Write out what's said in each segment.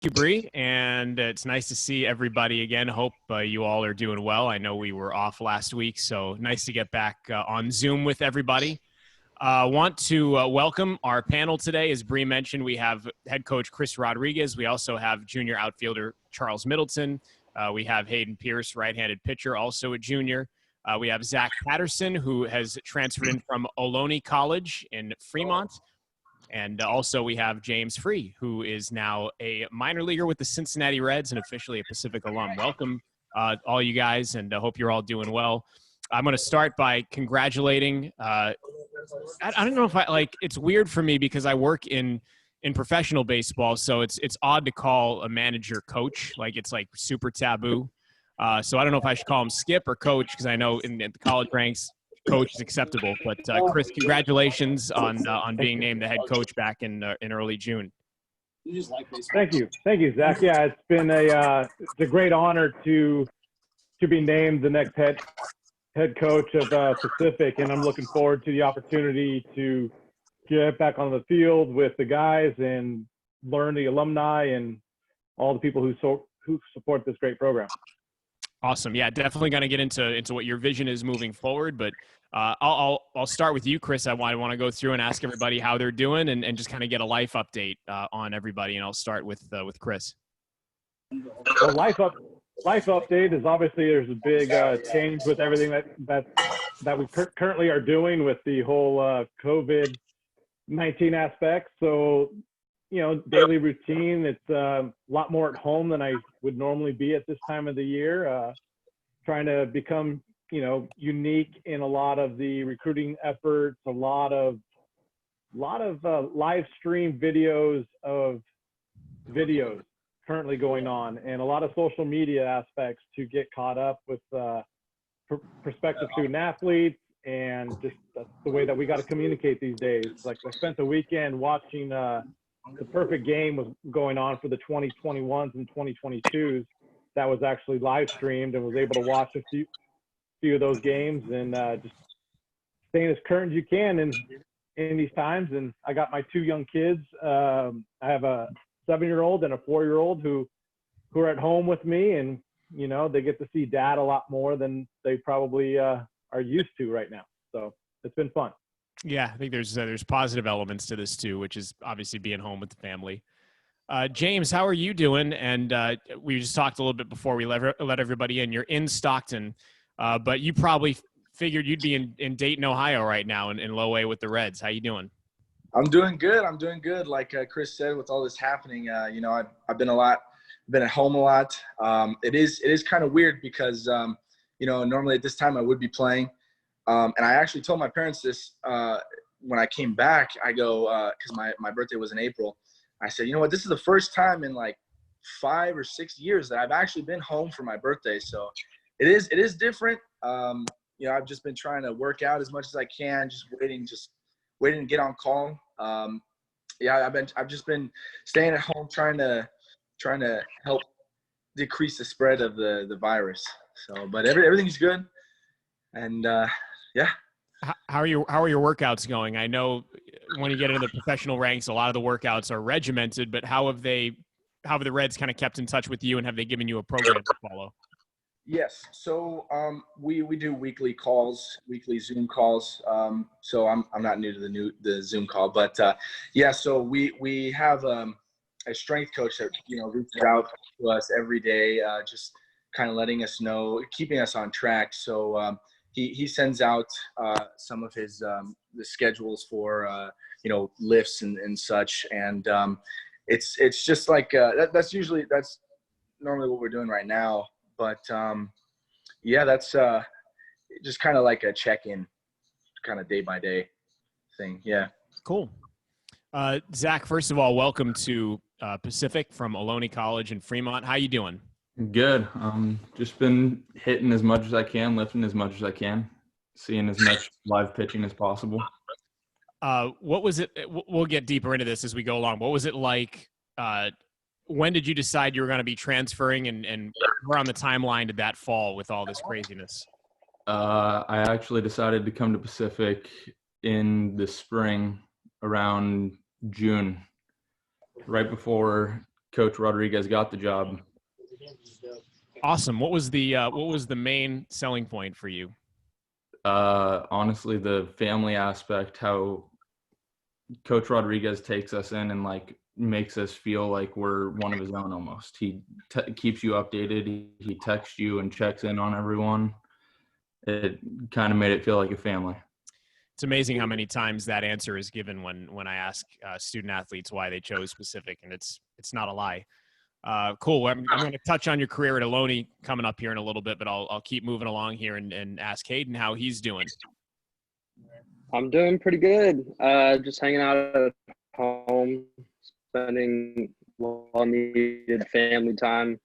you, Bree, and it's nice to see everybody again. Hope you all are doing well. I know we were off last week, so nice to get back on Zoom with everybody. Want to welcome our panel today. As Bree mentioned, we have head coach Chris Rodriguez. We also have junior outfielder Charles Middleton. We have Hayden Pearce, right-handed pitcher, also a junior. We have Zack Patterson, who has transferred in from Ohlone College in Fremont. And also we have James Free, who is now a minor leaguer with the Cincinnati Reds and officially a Pacific alum. Welcome, all you guys, and I hope you're all doing well. I'm going to start by congratulating. I don't know if it's weird for me because I work in professional baseball, so it's odd to call a manager coach. It's like super taboo. So I don't know if I should call him Skip or Coach, because I know in the college ranks, Coach is acceptable. But Chris, congratulations on being named the head coach back in early June. Thank you, Zach. Yeah, it's been it's a great honor to be named the next head coach of Pacific, and I'm looking forward to the opportunity to get back on the field with the guys and learn the alumni and all the people who support this great program. Awesome. Yeah, definitely going to get into what your vision is moving forward. But I'll start with you, Chris. I want to go through and ask everybody how they're doing and just kind of get a life update on everybody. And I'll start with Chris. Well, life update is obviously there's a big change with everything that we currently are doing with the whole COVID-19 aspect. So, daily routine, it's a lot more at home than I would normally be at this time of the year, trying to become, unique in a lot of the recruiting efforts, a lot of live stream videos currently going on, and a lot of social media aspects to get caught up with prospective student athletes, and just that's the way that we got to communicate these days. Like, I spent the weekend watching the perfect game was going on for the 2021s and 2022s. That was actually live streamed, and was able to watch a few of those games, and just staying as current as you can in these times. And I got my two young kids. I have a 7-year-old and a 4-year-old who are at home with me, and they get to see dad a lot more than they probably are used to right now. So it's been fun. Yeah, I think there's positive elements to this too, which is obviously being home with the family. James, how are you doing? And we just talked a little bit before we let everybody in. You're in Stockton, but you probably figured you'd be in Dayton, Ohio right now in low A with the Reds. How you doing? I'm doing good. Like Chris said, with all this happening, I've been at home a lot. It is kind of weird because, normally at this time I would be playing. And I actually told my parents this when I came back. I go, because my birthday was in April. I said, you know what, this is the first time in like 5 or 6 years that I've actually been home for my birthday. So it is different. I've just been trying to work out as much as I can, just waiting to get on call. I've just been staying at home trying to help decrease the spread of the virus. So, but everything's good. And yeah. How are your workouts going? I know when you get into the professional ranks, a lot of the workouts are regimented, but how have the Reds kind of kept in touch with you, and have they given you a program to follow? Yes. So we do weekly Zoom calls. So I'm not new to the Zoom call, but so we have a strength coach that reaches out to us every day, just kind of letting us know, keeping us on track. So he sends out some of his the schedules for lifts and such, and it's just like that's normally what we're doing right now. But that's just kind of like a check-in, kind of day by day thing. Yeah. Cool. Zack, first of all, welcome to Pacific from Ohlone College in Fremont. How you doing? Good. Just been hitting as much as I can, lifting as much as I can, seeing as much live pitching as possible. What was it? We'll get deeper into this as we go along. What was it like? When did you decide you were going to be transferring, and where on the timeline did that fall with all this craziness? I actually decided to come to Pacific in the spring around June, right before Coach Rodriguez got the job. Awesome. What was the main selling point for you? Honestly, the family aspect, how Coach Rodriguez takes us in and like makes us feel like we're one of his own almost. He keeps you updated. He texts you and checks in on everyone. It kind of made it feel like a family. It's amazing how many times that answer is given when I ask student athletes why they chose Pacific, and it's not a lie. Cool. I'm going to touch on your career at Ohlone coming up here in a little bit, but I'll keep moving along here and ask Hayden how he's doing. I'm doing pretty good. Just hanging out at home, spending well-needed family time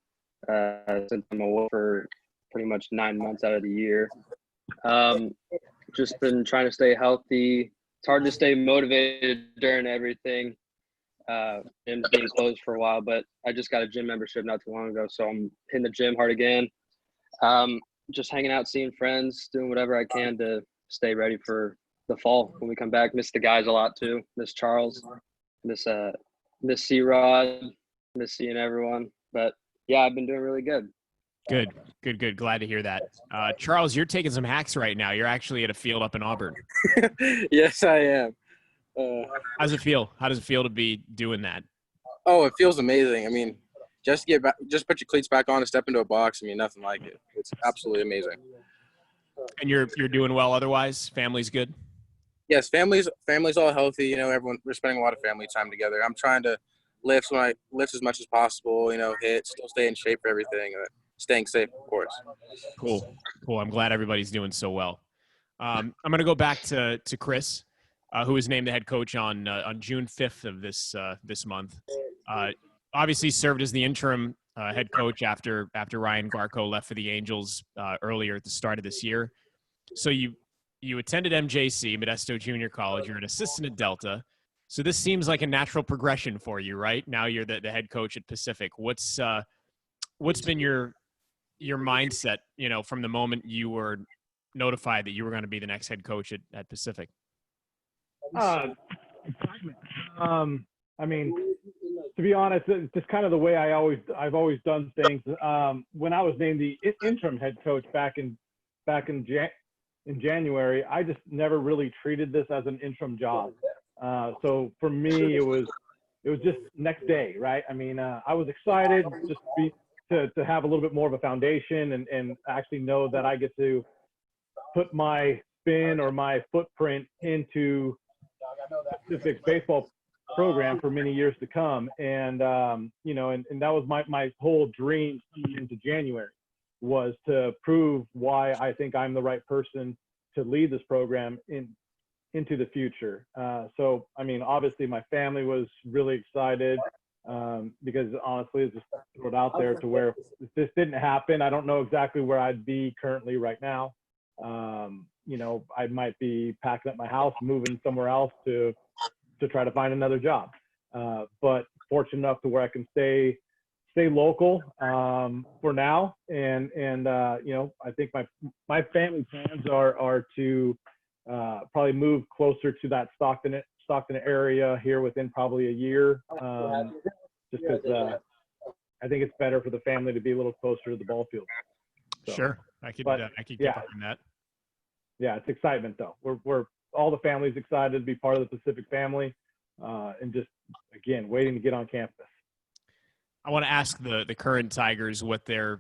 since I'm away for pretty much 9 months out of the year. Just been trying to stay healthy. It's hard to stay motivated during everything. And being closed for a while, but I just got a gym membership not too long ago, so I'm hitting the gym hard again. Just hanging out, seeing friends, doing whatever I can to stay ready for the fall when we come back. Miss the guys a lot too. Miss Charles, miss C-Rod, miss seeing everyone. But yeah, I've been doing really good. Good. Glad to hear that. Charles, you're taking some hacks right now. You're actually at a field up in Auburn. Yes, I am. How's it feel? How does it feel to be doing that? Oh, it feels amazing. I mean, just get back, just put your cleats back on and step into a box. I mean, nothing like it. It's absolutely amazing. And you're doing well otherwise? Family's good? Yes, family's all healthy. You know, we're spending a lot of family time together. I'm trying to lift as much as possible. You know, still stay in shape for everything. Staying safe, of course. Cool. I'm glad everybody's doing so well. I'm going to go back to Chris, who was named the head coach on June 5th of this month. Obviously served as the interim head coach after Ryan Garco left for the Angels earlier at the start of this year. So you attended MJC, Modesto Junior College. You're an assistant at Delta. So this seems like a natural progression for you, right? Now you're the head coach at Pacific. What's been your mindset, you know, from the moment you were notified that you were going to be the next head coach at Pacific? I mean, to be honest, it's just kind of the way I've always done things. When I was named the interim head coach back in January, I just never really treated this as an interim job. So for me, it was just next day, right? I mean, I was excited just to have a little bit more of a foundation and actually know that I get to put my spin or my footprint into Pacific's baseball program for many years to come. And, you know, and that was my whole dream into January, was to prove why I think I'm the right person to lead this program into the future. So, I mean, obviously my family was really excited because honestly, it's just put it out there to where if this didn't happen, I don't know exactly where I'd be currently right now. You know, I might be packing up my house, moving somewhere else to try to find another job. But fortunate enough to where I can stay local for now. And you know, I think my family plans are to probably move closer to that Stockton area here within probably a year. Just because I think it's better for the family to be a little closer to the ball field. So, sure, I could get behind that. Yeah, it's excitement though. We're all the family's excited to be part of the Pacific family, and just again waiting to get on campus. I want to ask the current Tigers what their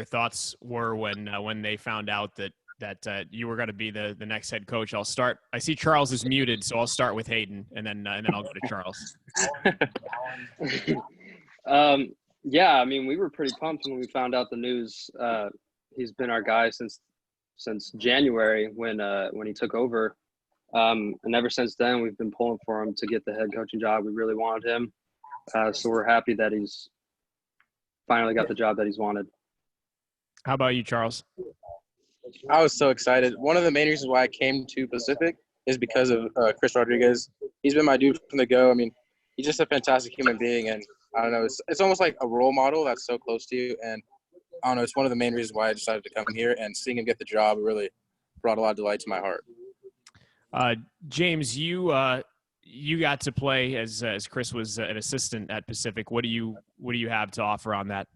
thoughts were when they found out that you were going to be the next head coach. I'll start. I see Charles is muted, so I'll start with Hayden, and then I'll go to Charles. Yeah, I mean, we were pretty pumped when we found out the news. He's been our guy since January when he took over, and ever since then we've been pulling for him to get the head coaching job. We really wanted him, so we're happy that he's finally got the job that he's wanted. How about you, Charles? I was so excited. One of the main reasons why I came to Pacific is because of Chris Rodriguez. He's been my dude from the go. I mean, he's just a fantastic human being, and I don't know, it's almost like a role model that's so close to you. And I don't know, it's one of the main reasons why I decided to come here, and seeing him get the job really brought a lot of delight to my heart. James, you you got to play as Chris was an assistant at Pacific. What do you have to offer on that?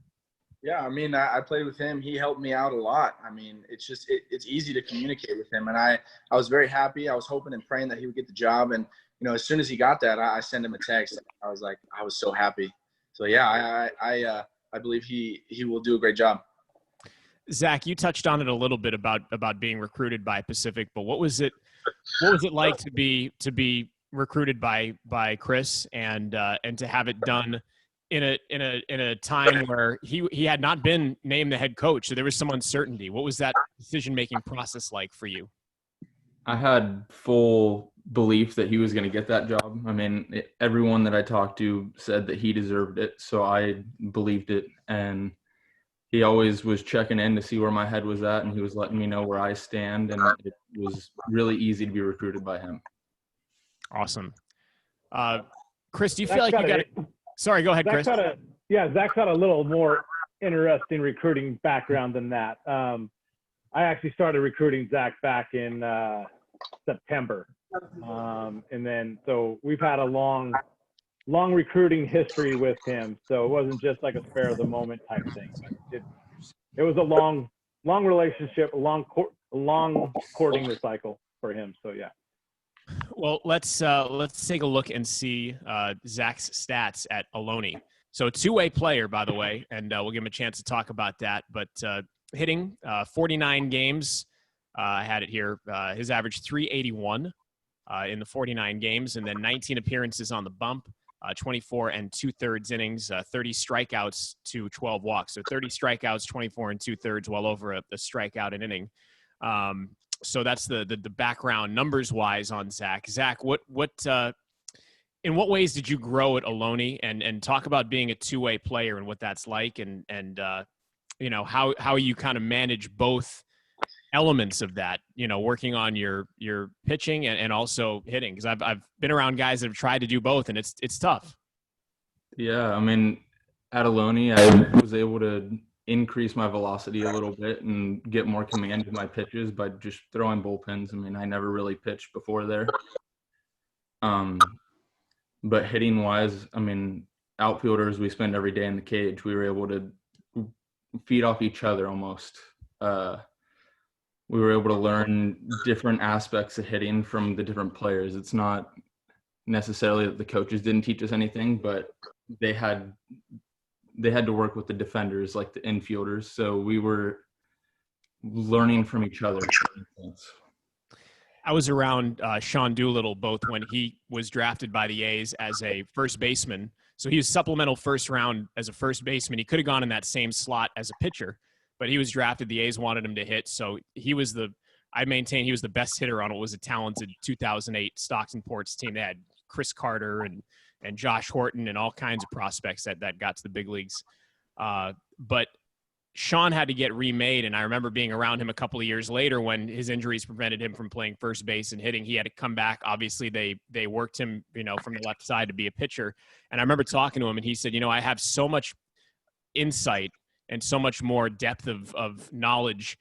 Yeah, I mean, I played with him. He helped me out a lot. I mean, it's just it's easy to communicate with him, and I was very happy. I was hoping and praying that he would get the job, and as soon as he got that, I sent him a text. I was like, I was so happy. So yeah, I believe he will do a great job. Zack, you touched on it a little bit about being recruited by Pacific, but what was it like to be recruited by Chris and to have it done in a time where he had not been named the head coach, so there was some uncertainty. What was that decision-making process like for you? I had full belief that he was going to get that job. I mean, everyone that I talked to said that he deserved it, so I believed it. And he always was checking in to see where my head was at, and he was letting me know where I stand, and it was really easy to be recruited by him. Awesome. Chris, do you feel like you got it? Sorry, go ahead, Chris. Zach's got a little more interesting recruiting background than that. I actually started recruiting Zack back in September. And then, so we've had a long recruiting history with him. So it wasn't just like a spare of the moment type thing. It was a long relationship, a long courting the cycle for him. So yeah. Well, let's take a look and see Zack's stats at Ohlone. So two-way player, by the way, and we'll give him a chance to talk about that. But hitting 49 games, I had it here. His average 381 in the 49 games, and then 19 appearances on the bump, 24 and 2/3 innings, 30 strikeouts to 12 walks. So 30 strikeouts, 24 and 2/3, well over a strikeout an inning. So that's the background numbers wise on Zack. Zack, what in what ways did you grow at Ohlone, and talk about being a two-way player and what that's like, and how you kind of manage both elements of that, working on your pitching and also hitting, because I've been around guys that have tried to do both, and it's tough. Yeah, I mean, at Ohlone, I was able to increase my velocity a little bit and get more command of my pitches by just throwing bullpens. I mean, I never really pitched before there. But hitting wise, I mean, outfielders we spend every day in the cage. We were able to feed off each other almost. We were able to learn different aspects of hitting from the different players. It's not necessarily that the coaches didn't teach us anything, but they had to work with the defenders, like the infielders. So we were learning from each other. I was around Sean Doolittle both when he was drafted by the A's as a first baseman. So he was supplemental first round as a first baseman. He could have gone in that same slot as a pitcher, but he was drafted. The A's wanted him to hit. So I maintain he was the best hitter on what was a talented 2008 Stockton Ports team. They had Chris Carter and Josh Horton and all kinds of prospects that got to the big leagues. But Sean had to get remade, and I remember being around him a couple of years later when his injuries prevented him from playing first base and hitting. He had to come back. Obviously, they worked him, from the left side to be a pitcher. And I remember talking to him, and he said, I have so much insight and so much more depth of knowledge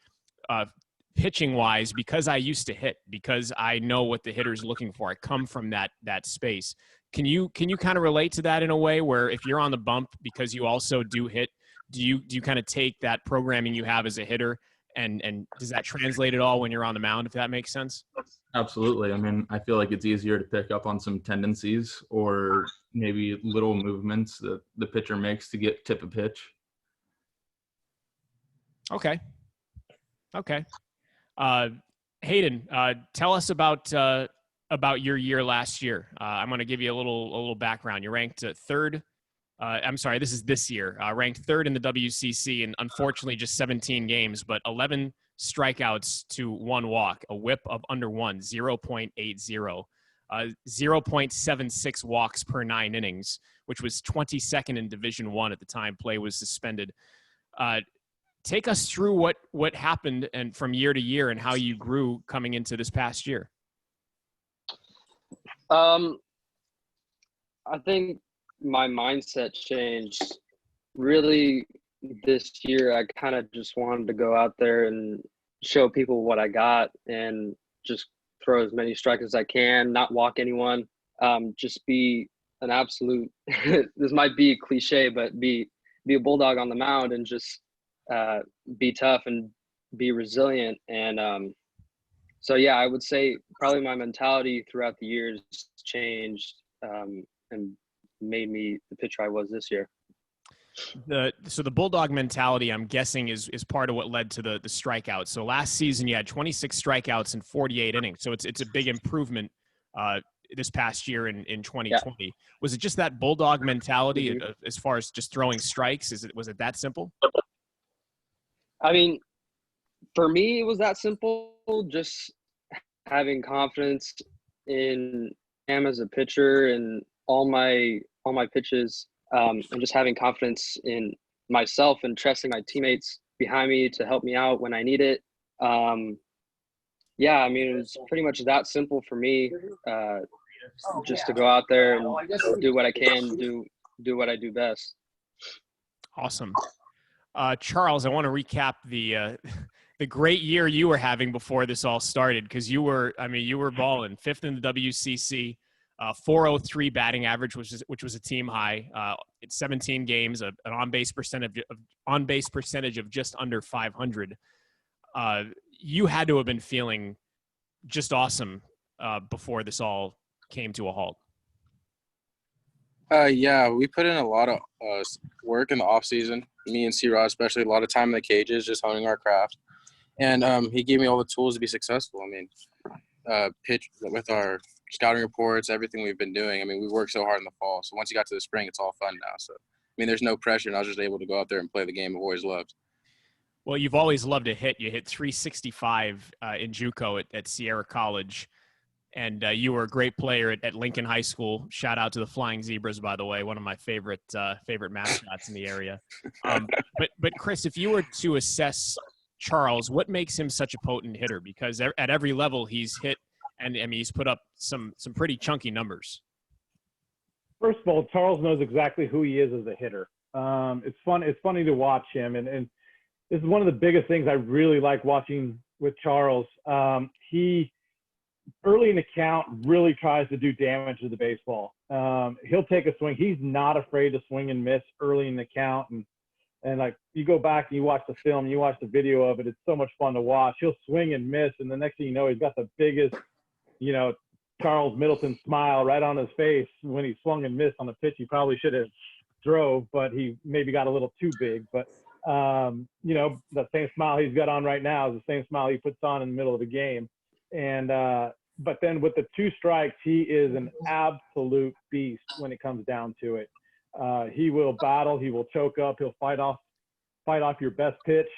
pitching-wise because I used to hit, because I know what the hitter's looking for. I come from that space. Can you kind of relate to that in a way where if you're on the bump because you also do hit, do you kind of take that programming you have as a hitter and does that translate at all when you're on the mound, if that makes sense? Absolutely. I mean, I feel like it's easier to pick up on some tendencies or maybe little movements that the pitcher makes to get tip a pitch. Okay. Hayden, tell us about your year last year. I'm going to give you a little background. You ranked third. This year. Ranked third in the WCC, and unfortunately just 17 games, but 11 strikeouts to 1 walk, a whip of under 1, 0.80, 0.76 walks per 9 innings, which was 22nd in Division I at the time play was suspended. Take us through what happened and from year to year and how you grew coming into this past year. I think my mindset changed really this year. I kind of just wanted to go out there and show people what I got and just throw as many strikes as I can, not walk anyone. just be an absolute, this might be cliche, but be a bulldog on the mound and just be tough and be resilient. And so, yeah, I would say probably my mentality throughout the years changed and made me the pitcher I was this year. So the bulldog mentality, I'm guessing, is part of what led to the strikeouts. So last season you had 26 strikeouts in 48 innings. So it's a big improvement this past year in 2020. Yeah. Was it just that bulldog mentality as far as just throwing strikes? Was it that simple? I mean, for me, it was that simple. Just having confidence in him as a pitcher and all my pitches, and just having confidence in myself and trusting my teammates behind me to help me out when I need it. Yeah, I mean, it was pretty much that simple for me, just to go out there and do what I can, do what I do best. Awesome. Charles, I want to recap the great year you were having before this all started, because you were balling. 5th in the WCC, 403 batting average, which was a team high. It's 17 games, an on-base percentage of just under 500. You had to have been feeling just awesome before this all came to a halt. Yeah, we put in a lot of work in the off season. Me and C-Rod, especially, a lot of time in the cages, just honing our craft. And he gave me all the tools to be successful. I mean, pitch with our scouting reports, everything we've been doing. I mean, we worked so hard in the fall. So once you got to the spring, it's all fun now. So, I mean, there's no pressure, and I was just able to go out there and play the game I've always loved. Well, you've always loved to hit. You hit 365 in JUCO at Sierra College. And you were a great player at Lincoln High School. Shout out to the Flying Zebras, by the way, one of my favorite mascots in the area. But Chris, if you were to assess Charles, what makes him such a potent hitter? Because at every level he's hit, and I mean he's put up some pretty chunky numbers. First of all, Charles knows exactly who he is as a hitter. It's fun. It's funny to watch him, and this is one of the biggest things I really like watching with Charles. He early in the count really tries to do damage to the baseball. He'll take a swing. He's not afraid to swing and miss early in the count. And like you go back and you watch the film, you watch the video of it, it's so much fun to watch. He'll swing and miss. And the next thing you know, he's got the biggest, Charles Middleton smile right on his face when he swung and missed on a pitch he probably should have drove, but he maybe got a little too big. But, that same smile he's got on right now is the same smile he puts on in the middle of the game. And but then with the 2 strikes, he is an absolute beast when it comes down to it. He will battle, he will choke up, he'll fight off your best pitch.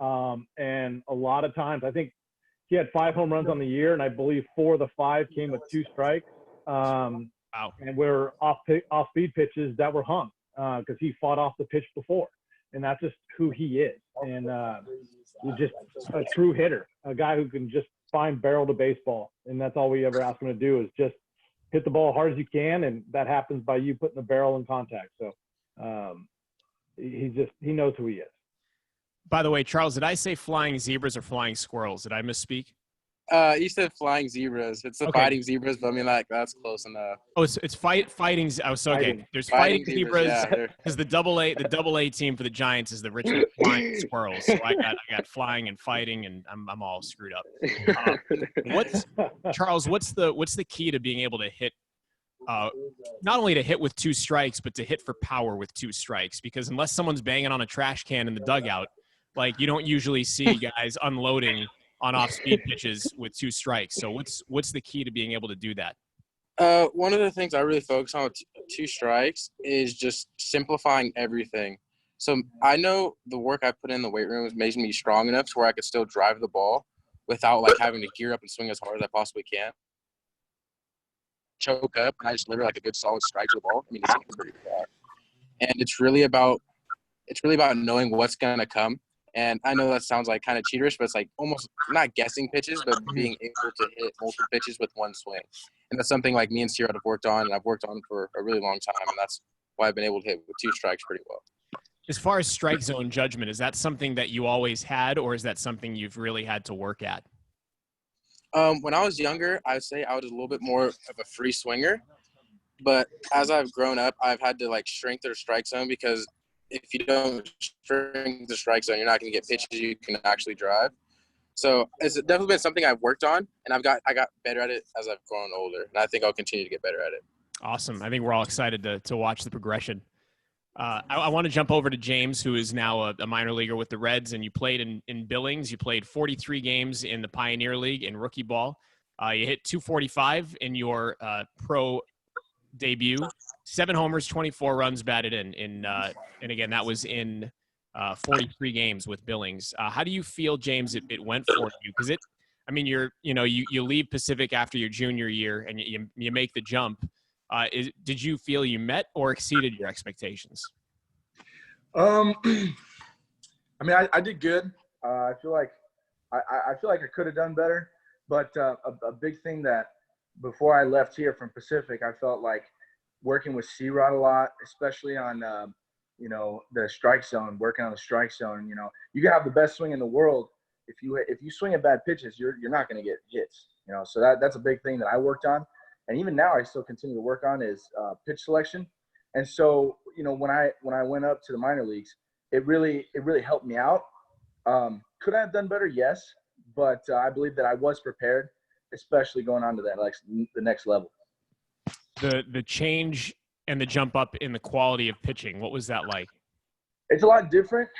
And a lot of times, I think he had 5 home runs on the year, and I believe 4 of the 5 came with 2 strikes. Wow. And were off-speed pitches that were hung because he fought off the pitch before. And that's just who he is. And he's just a true hitter, a guy who can just find barrel to baseball. And that's all we ever ask him to do is just hit the ball as hard as you can. And that happens by you putting the barrel in contact. So he knows who he is. By the way, Charles, did I say flying zebras or flying squirrels? Did I misspeak? You said flying zebras. It's the fighting zebras, but I mean, like, that's close enough. Oh, it's fighting. Oh, so okay. There's fighting zebras because the double A team for the Giants is the Richmond Flying Squirrels. So I got flying and fighting, and I'm all screwed up. Charles? What's the key to being able to hit? Not only to hit with 2 strikes, but to hit for power with 2 strikes. Because unless someone's banging on a trash can in the dugout, like you don't usually see guys unloading on off-speed pitches with 2 strikes. So what's the key to being able to do that? One of the things I really focus on with 2 strikes is just simplifying everything. So I know the work I put in the weight room is making me strong enough to where I could still drive the ball without like having to gear up and swing as hard as I possibly can. Choke up, and I just deliver like a good solid strike to the ball. I mean, it's pretty far. And it's really about knowing what's gonna come. And I know that sounds like kind of cheaterish, but it's like almost not guessing pitches, but being able to hit multiple pitches with 1 swing. And that's something like me and Sierra have worked on, and I've worked on for a really long time. And that's why I've been able to hit with 2 strikes pretty well. As far as strike zone judgment, is that something that you always had, or is that something you've really had to work at? When I was younger, I would say I was a little bit more of a free swinger. But as I've grown up, I've had to like shrink their strike zone, because if you don't shrink the strike zone, you're not going to get pitches you can actually drive. So it's definitely been something I've worked on, and I got better at it as I've grown older, and I think I'll continue to get better at it. Awesome. I think we're all excited to watch the progression. I want to jump over to James, who is now a minor leaguer with the Reds, and you played in Billings. You played 43 games in the Pioneer League in rookie ball. You hit 245 in your pro debut, 7 homers, 24 runs batted in. And again, that was in 43 games with Billings. How do you feel, James, it went for you? Because you leave Pacific after your junior year and you make the jump. Did you feel you met or exceeded your expectations? I mean, I did good. I feel like I could have done better, but a big thing that before I left here from Pacific, I felt like working with C-Rod a lot, especially on the strike zone, working on the strike zone. You can have the best swing in the world. If you swing at bad pitches, you're not going to get hits. So that's a big thing that I worked on. And even now I still continue to work on is pitch selection. And so, when I went up to the minor leagues, it really helped me out. Could I have done better? Yes. But I believe that I was prepared, especially going on to the next level. The change and the jump up in the quality of pitching, what was that like? It's a lot different.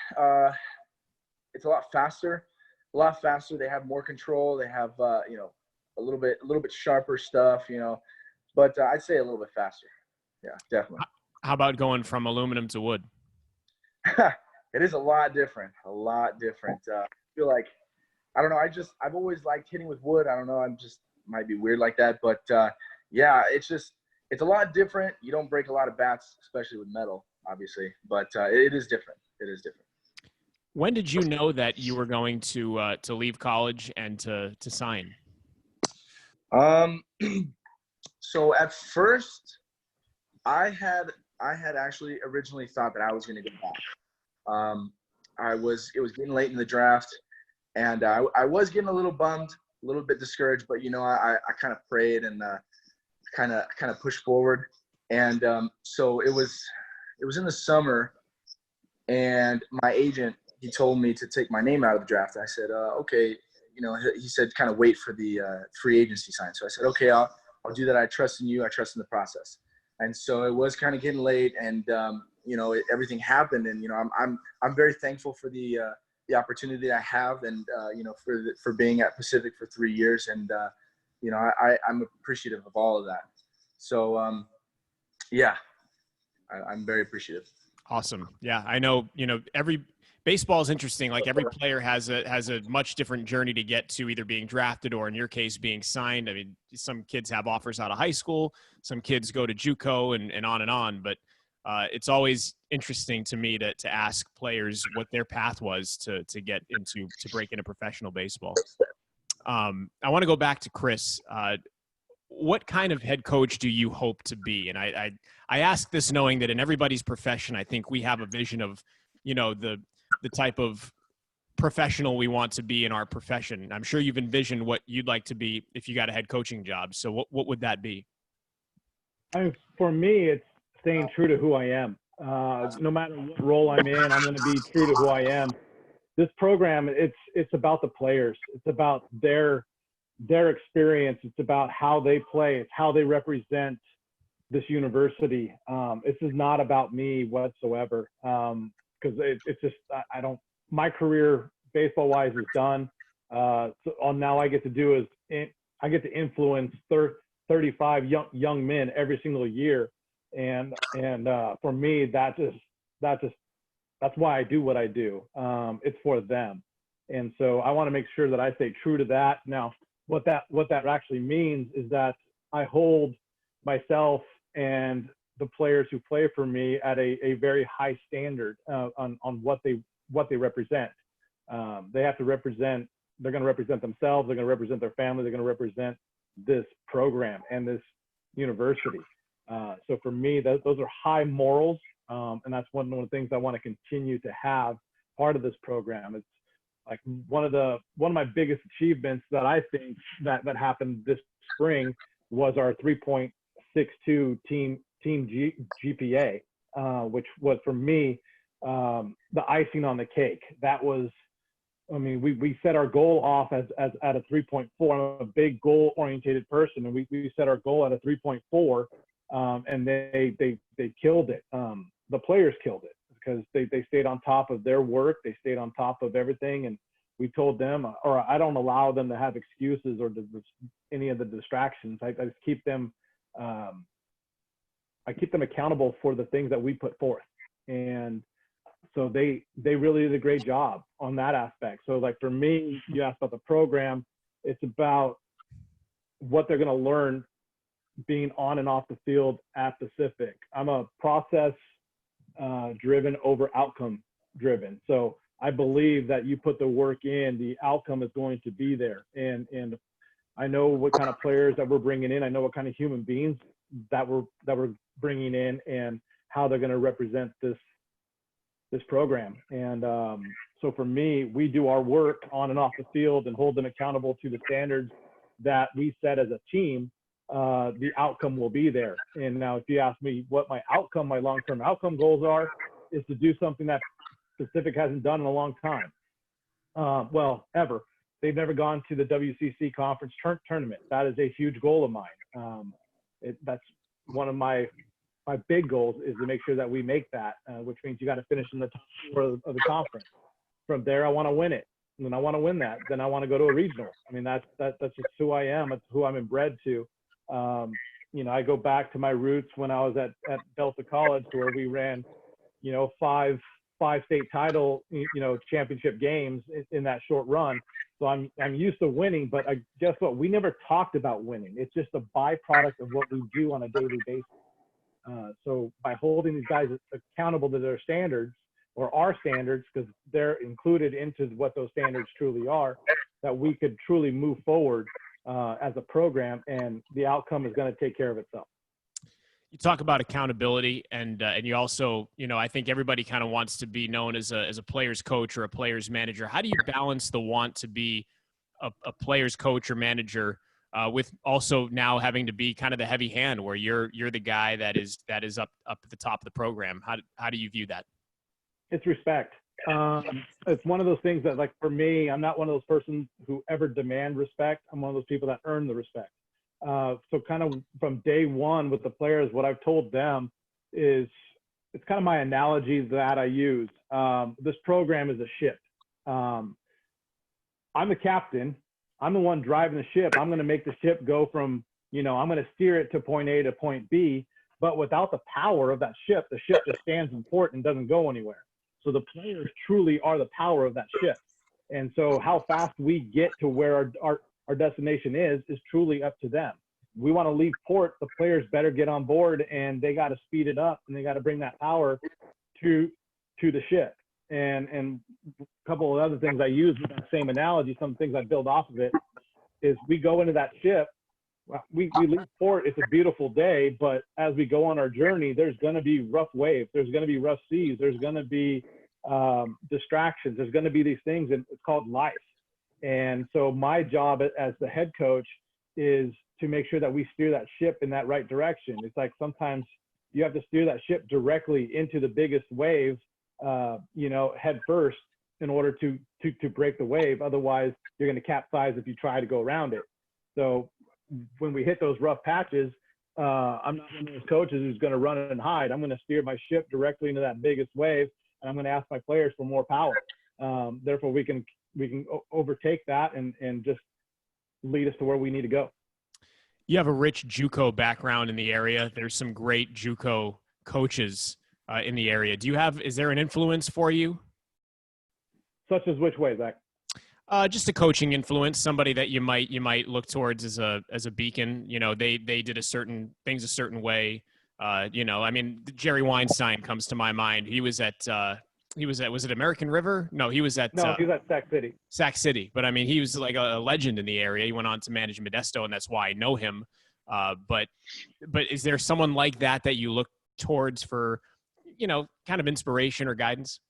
It's a lot faster. They have more control. They have, a little bit sharper stuff, but I'd say a little bit faster. Yeah, definitely. How about going from aluminum to wood? It is a lot different. I feel like, I don't know. I've always liked hitting with wood. I don't know. I'm just might be weird like that, but yeah, it's a lot different. You don't break a lot of bats, especially with metal, obviously, but it is different. When did you know that you were going to leave college and to sign? So at first, I had actually originally thought that I was going to go back. It was getting late in the draft, and I was getting a little bummed, a little bit discouraged, but I kind of prayed and kind of pushed forward, and so it was in the summer, and my agent, he told me to take my name out of the draft. I said, okay. He said, kind of wait for the free agency sign. So I said, okay, I'll do that. I trust in you. I trust in the process. And so it was kind of getting late, and everything happened. And I'm very thankful for the opportunity I have, and for being at Pacific for 3 years, and I'm appreciative of all of that. So yeah, I'm very appreciative. Awesome. Yeah, I know. Every baseball is interesting. Like every player has a much different journey to get to either being drafted or in your case being signed. I mean, some kids have offers out of high school, some kids go to JUCO and on. But it's always interesting to me to ask players what their path was to break into professional baseball. I want to go back to Chris. What kind of head coach do you hope to be? And I ask this knowing that in everybody's profession, I think we have a vision of, the type of professional we want to be in our profession. I'm sure you've envisioned what you'd like to be if you got a head coaching job. So what would that be? For me, it's staying true to who I am. No matter what role I'm in, I'm going to be true to who I am. This program, it's about the players. It's about their experience. It's about how they play. It's how they represent this university. This is not about me whatsoever. Because it's just, my career baseball wise is done. So all now I get to do is I get to influence 35 young men every single year. And for me, that's why I do what I do. It's for them. And so I want to make sure that I stay true to that. Now, what that actually means is that I hold myself and the players who play for me at a very high standard on what they represent. They have to represent, they're going to represent themselves, they're going to represent their family, they're going to represent this program and this university. So for me, those are high morals, and that's one of the things I want to continue to have part of this program. It's like one of my biggest achievements that I think that happened this spring was our 3-point 6.2 team GPA, which was for me the icing on the cake. That was, I mean, we set our goal off as at a 3.4. I'm a big goal oriented person, and we set our goal at a 3.4, and they killed it. The players killed it because they stayed on top of their work. They stayed on top of everything, and we told them, or I don't allow them to have excuses or any of the distractions. I just keep them. I keep them accountable for the things that we put forth, and so they really did a great job on that aspect. So like for me, you asked about the program, it's about what they're going to learn being on and off the field at Pacific. I'm a process driven over outcome driven. So I believe that you put the work in, the outcome is going to be there. And I know what kind of players that we're bringing in. I know what kind of human beings that we're bringing in and how they're going to represent this program. And so for me, we do our work on and off the field and hold them accountable to the standards that we set as a team. The outcome will be there. And now if you ask me what my long-term outcome goals are, is to do something that Pacific hasn't done in a long time. Well, ever. They've never gone to the WCC conference tournament. That is a huge goal of mine. That's one of my big goals, is to make sure that we make that, which means you got to finish in the top 4 of the conference. From there, I want to win it. And then I want to win that. Then I want to go to a regional. I mean, that's just who I am. It's who I'm inbred to. You know, I go back to my roots when I was at Delta College, where we ran, you know, five state title, you know, championship games in that short run. So I'm used to winning, but guess what? We never talked about winning. It's just a byproduct of what we do on a daily basis. So by holding these guys accountable to their standards, or our standards, because they're included into what those standards truly are, that we could truly move forward as a program, and the outcome is going to take care of itself. You talk about accountability, and you also, you know, I think everybody kind of wants to be known as a player's coach or a player's manager. How do you balance the want to be a player's coach or manager with also now having to be kind of the heavy hand, where you're the guy that is up at the top of the program? How do you view that? It's respect. It's one of those things that, like, for me, I'm not one of those persons who ever demand respect. I'm one of those people that earn the respect. So kind of from day one with the players, what I've told them is, it's kind of my analogy that I use. This program is a ship. I'm the captain. I'm the one driving the ship. I'm going to make the ship go from, you know, I'm going to steer it to point A to point B, but without the power of that ship, the ship just stands in port and doesn't go anywhere. So the players truly are the power of that ship. And so how fast we get to where our destination is truly up to them. We want to leave port, the players better get on board, and they got to speed it up, and they got to bring that power to the ship. And a couple of other things I use with that same analogy, some things I build off of it, is we go into that ship, we leave port, it's a beautiful day, but as we go on our journey, there's going to be rough waves, there's going to be rough seas, there's going to be distractions, there's going to be these things, and it's called life. And so my job as the head coach is to make sure that we steer that ship in that right direction. It's like sometimes you have to steer that ship directly into the biggest wave, you know, head first, in order to break the wave. Otherwise, you're going to capsize if you try to go around it. So when we hit those rough patches, I'm not one of those coaches who's going to run and hide. I'm going to steer my ship directly into that biggest wave, and I'm going to ask my players for more power. Therefore, we can overtake that and just lead us to where we need to go. You have a rich JUCO background in the area. There's some great JUCO coaches in the area. Is there an influence for you? Such as which way, Zach? Just a coaching influence, somebody that you might look towards as a beacon. You know, they did things a certain way. You know, I mean, Jerry Weinstein comes to my mind. He was at was it American River? No, he was at Sac City. Sac City. But I mean, he was like a legend in the area. He went on to manage Modesto, and that's why I know him. But is there someone like that you look towards for, you know, kind of inspiration or guidance?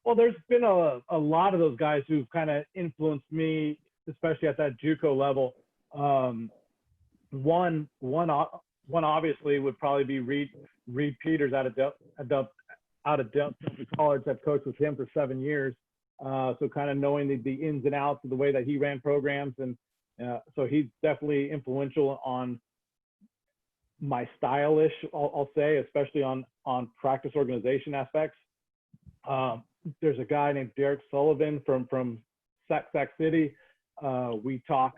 Well, there's been a lot of those guys who've kind of influenced me, especially at that JUCO level. One one obviously would probably be Reed Peters out of Delta College. I've coached with him for 7 years. So kind of knowing the ins and outs of the way that he ran programs. And so he's definitely influential on my stylish, I'll say, especially on practice organization aspects. There's a guy named Derek Sullivan from Sac City. We talk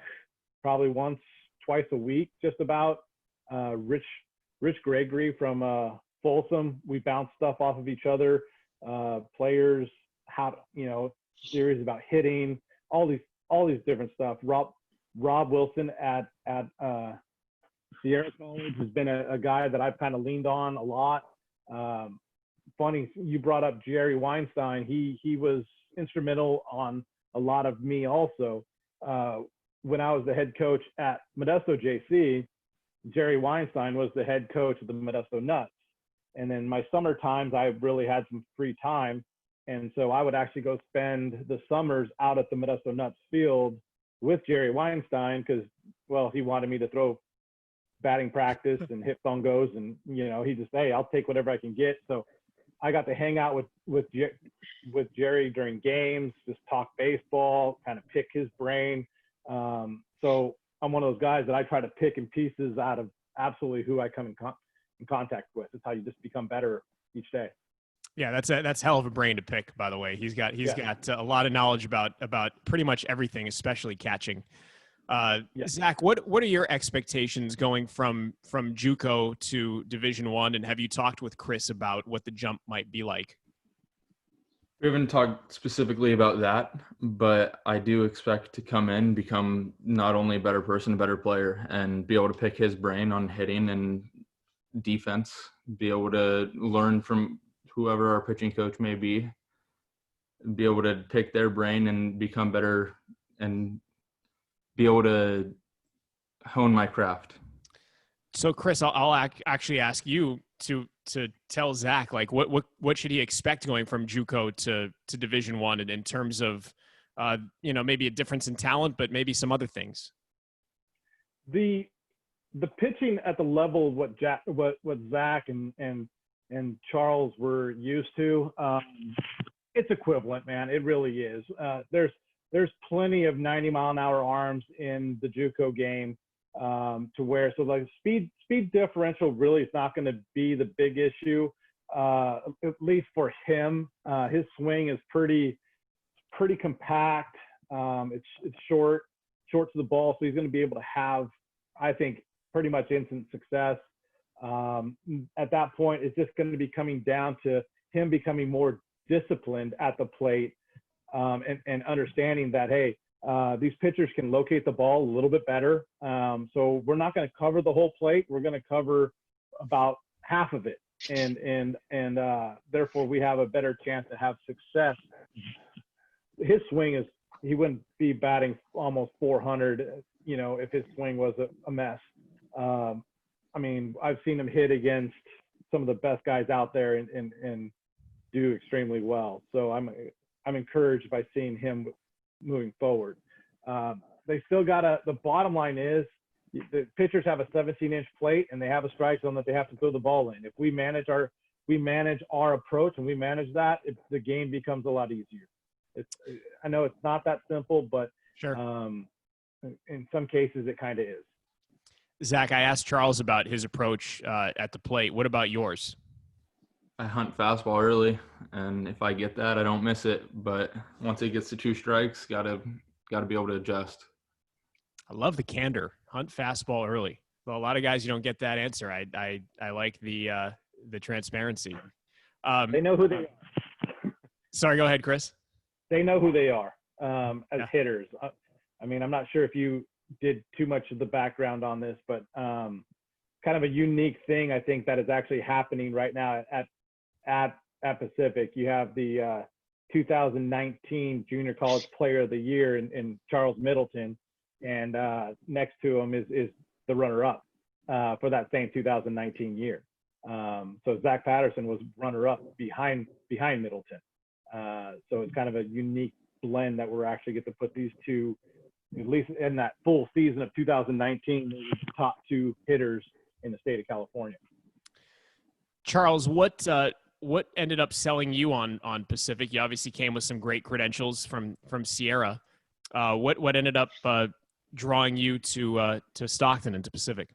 probably once, twice a week, just about. Rich Gregory from Folsom. We bounce stuff off of each other. Players, theories about hitting, all these different stuff. Rob Wilson at Sierra College has been a guy that I've kind of leaned on a lot. Funny, you brought up Jerry Weinstein. He was instrumental on a lot of me also. When I was the head coach at Modesto JC, Jerry Weinstein was the head coach of the Modesto Nuts. And then my summer times, I really had some free time. And so I would actually go spend the summers out at the Modesto Nuts field with Jerry Weinstein because, well, he wanted me to throw batting practice and hit bongos. And, he just, hey, I'll take whatever I can get. So I got to hang out with Jerry during games, just talk baseball, kind of pick his brain. So I'm one of those guys that I try to pick in pieces out of absolutely who I come in contact with. It's how you just become better each day. Yeah, that's hell of a brain to pick, by the way. He's got a lot of knowledge about pretty much everything, especially catching. Zach, what are your expectations going from JUCO to Division I, and have you talked with Chris about what the jump might be like? We haven't talked specifically about that, but I do expect to come in, become not only a better person, a better player, and be able to pick his brain on hitting and defense, be able to learn from whoever our pitching coach may be able to pick their brain and become better and be able to hone my craft. So Chris, I'll actually ask you to tell Zach, like what should he expect going from JUCO to Division I in terms of, maybe a difference in talent, but maybe some other things. The pitching at the level of what Zach and Charles were used to, it's equivalent, man. It really is. There's plenty of 90-mile-an-hour arms in the JUCO game to where, so like speed differential really is not going to be the big issue, at least for him. His swing is pretty compact. It's short to the ball, so he's going to be able to have, I think, pretty much instant success. At that point, it's just going to be coming down to him becoming more disciplined at the plate, and understanding that, hey, these pitchers can locate the ball a little bit better. So we're not going to cover the whole plate. We're going to cover about half of it. And therefore we have a better chance to have success. His swing is, he wouldn't be batting almost 400, if his swing was a mess. I've seen him hit against some of the best guys out there and do extremely well. So I'm encouraged by seeing him moving forward. They still the bottom line is the pitchers have a 17-inch plate and they have a strike zone that they have to throw the ball in. If we manage our approach and we manage that, the game becomes a lot easier. I know it's not that simple, but sure. In some cases it kind of is. Zach, I asked Charles about his approach at the plate. What about yours? I hunt fastball early, and if I get that, I don't miss it. But once it gets to 2 strikes, gotta be able to adjust. I love the candor. Hunt fastball early. Well, a lot of guys, you don't get that answer. I like the transparency. They know who they are. Sorry, go ahead, Chris. They know who they are as hitters. I'm not sure if you did too much of the background on this, but kind of a unique thing I think that is actually happening right now at Pacific. You have the 2019 Junior College Player of the Year in Charles Middleton, and next to him is the runner-up for that same 2019 year. So Zach Patterson was runner-up behind Middleton. So it's kind of a unique blend that we're actually get to put these two, at least in that full season of 2019, the top 2 hitters in the state of California. Charles, what ended up selling you on Pacific? You obviously came with some great credentials from Sierra. What ended up drawing you to Stockton and to Pacific?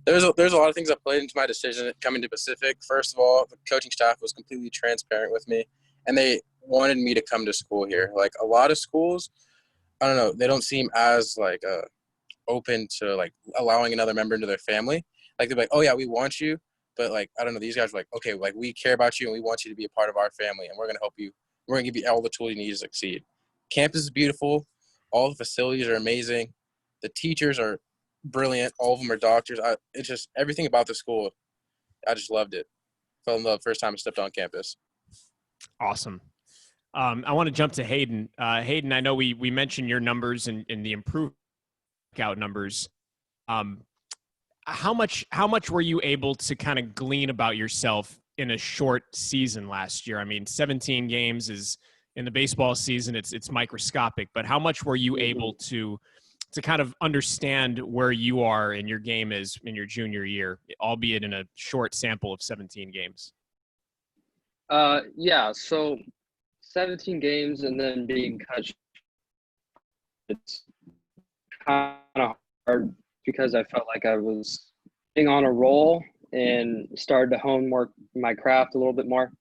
There's a lot of things that played into my decision coming to Pacific. First of all, the coaching staff was completely transparent with me, and they wanted me to come to school here. Like a lot of schools, I don't know, they don't seem as like open to like allowing another member into their family. Like they're like, oh yeah, we want you, but like I don't know, these guys are like, okay, like we care about you and we want you to be a part of our family, and we're gonna help you. We're gonna give you all the tools you need to succeed. Campus is beautiful. All the facilities are amazing. The teachers are brilliant. All of them are doctors. It's just everything about the school. I just loved it. Fell in love first time I stepped on campus. Awesome. I want to jump to Hayden. Hayden, I know we mentioned your numbers and the improved out numbers. How much were you able to kind of glean about yourself in a short season last year? I mean, 17 games is in the baseball season. It's microscopic, but how much were you able to kind of understand where you are in your game is in your junior year, albeit in a short sample of 17 games? Yeah, so 17 games and then being cut, it's kind of hard because I felt like I was being on a roll and started to hone more my craft a little bit more.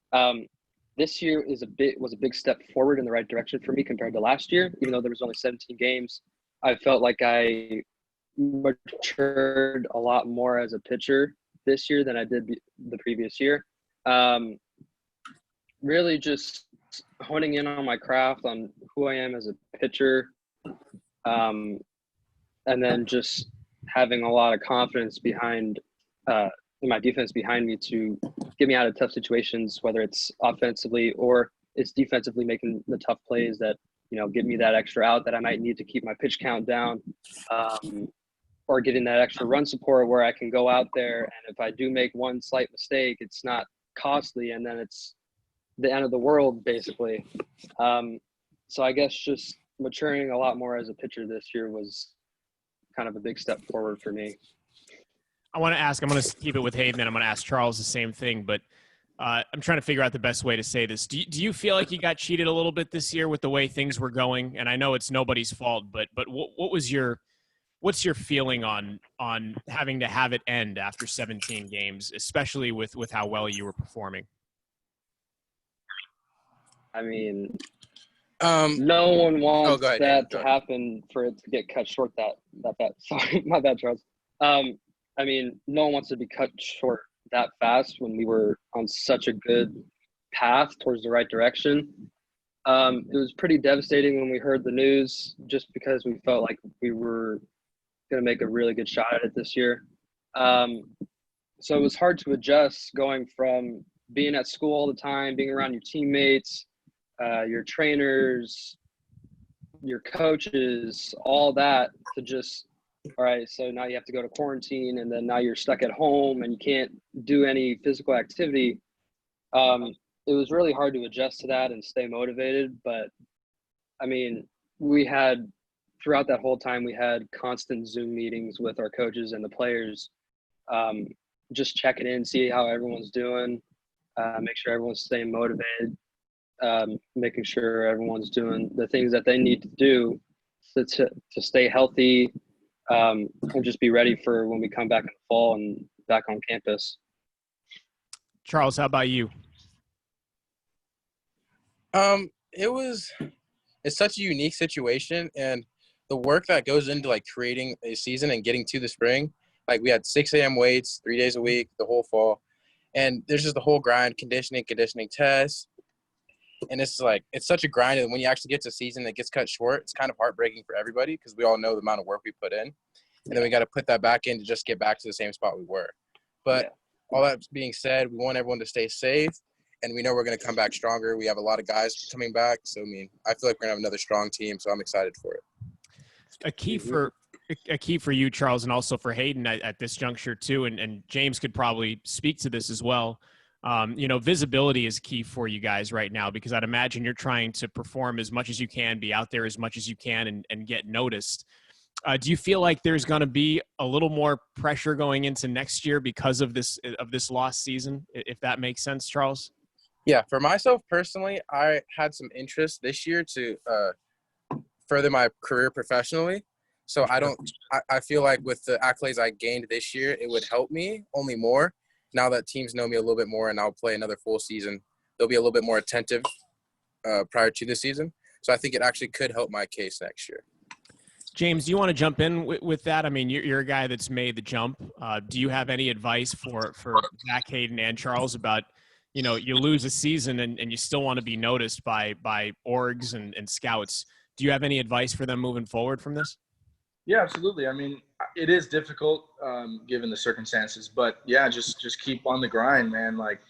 This year was a big step forward in the right direction for me compared to last year. Even though there was only 17 games, I felt like I matured a lot more as a pitcher this year than I did the previous year. Really just honing in on my craft, on who I am as a pitcher, and then just having a lot of confidence behind in my defense behind me to get me out of tough situations, whether it's offensively or it's defensively, making the tough plays that, get me that extra out that I might need to keep my pitch count down, or getting that extra run support where I can go out there, and if I do make one slight mistake, it's not costly, and then it's the end of the world, basically. So I guess just maturing a lot more as a pitcher this year was kind of a big step forward for me. I'm going to keep it with Hayden, and I'm going to ask Charles the same thing, but I'm trying to figure out the best way to say this. Do you feel like you got cheated a little bit this year with the way things were going? And I know it's nobody's fault, but what's your feeling on having to have it end after 17 games, especially with how well you were performing? I mean, no one wants that to happen, for it to get cut short that bad. Sorry, my bad, Charles. I mean, no one wants to be cut short that fast when we were on such a good path towards the right direction. It was pretty devastating when we heard the news, just because we felt like we were going to make a really good shot at it this year. So it was hard to adjust, going from being at school all the time, being around your teammates, your trainers, your coaches, all that, to just, all right, so now you have to go to quarantine, and then now you're stuck at home and you can't do any physical activity. It was really hard to adjust to that and stay motivated. But I mean, throughout that whole time, we had constant Zoom meetings with our coaches and the players, just checking in, see how everyone's doing, make sure everyone's staying motivated, making sure everyone's doing the things that they need to do to stay healthy, and just be ready for when we come back in the fall and back on campus. Charles, how about you? It's such a unique situation, and the work that goes into like creating a season and getting to the spring, like we had 6 a.m. weights 3 days a week, the whole fall. And there's just the whole grind, conditioning tests. And it's such a grind. And when you actually get to season that gets cut short, it's kind of heartbreaking for everybody, because we all know the amount of work we put in. And then we got to put that back in to just get back to the same spot we were. But all that being said, we want everyone to stay safe, and we know we're going to come back stronger. We have a lot of guys coming back. So, I mean, I feel like we're going to have another strong team, so I'm excited for it. A key for you, Charles, and also for Hayden at this juncture too, and James could probably speak to this as well. Visibility is key for you guys right now, because I'd imagine you're trying to perform as much as you can, be out there as much as you can, and get noticed. Do you feel like there's going to be a little more pressure going into next year because of this lost season, if that makes sense, Charles? Yeah, for myself personally, I had some interest this year to further my career professionally. So I feel like with the accolades I gained this year, it would help me only more. Now that teams know me a little bit more and I'll play another full season, they'll be a little bit more attentive prior to the season. So I think it actually could help my case next year. James, do you want to jump in with that? I mean, you're a guy that's made the jump. Do you have any advice for Zack, Hayden, and Charles about, you lose a season and you still want to be noticed by orgs and scouts? Do you have any advice for them moving forward from this? Yeah, absolutely. I mean, it is difficult given the circumstances, but yeah, just keep on the grind, man. Like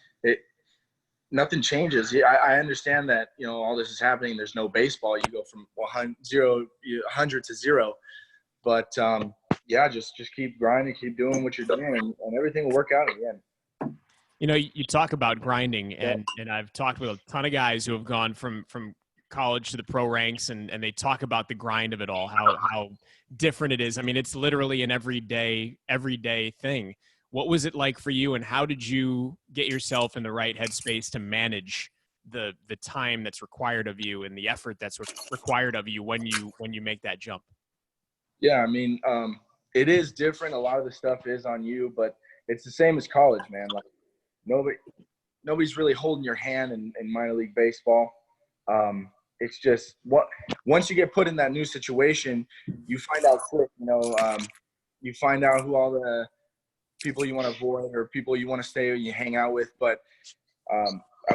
nothing changes. Yeah, I understand that, all this is happening. There's no baseball. You go from 100 to 0. But, yeah, just keep grinding, keep doing what you're doing, and everything will work out in the end. You talk about grinding, and I've talked with a ton of guys who have gone from college to the pro ranks, and they talk about the grind of it all, how different it is. I mean, it's literally an everyday thing. What was it like for you, and how did you get yourself in the right headspace to manage the time that's required of you and the effort that's required of you when you make that jump? Yeah, I mean, it is different. A lot of the stuff is on you, but it's the same as college, man. Like nobody's really holding your hand in minor league baseball. It's just once you get put in that new situation, you find out quick. You find out who all the people you want to avoid or people you want to stay or you hang out with. But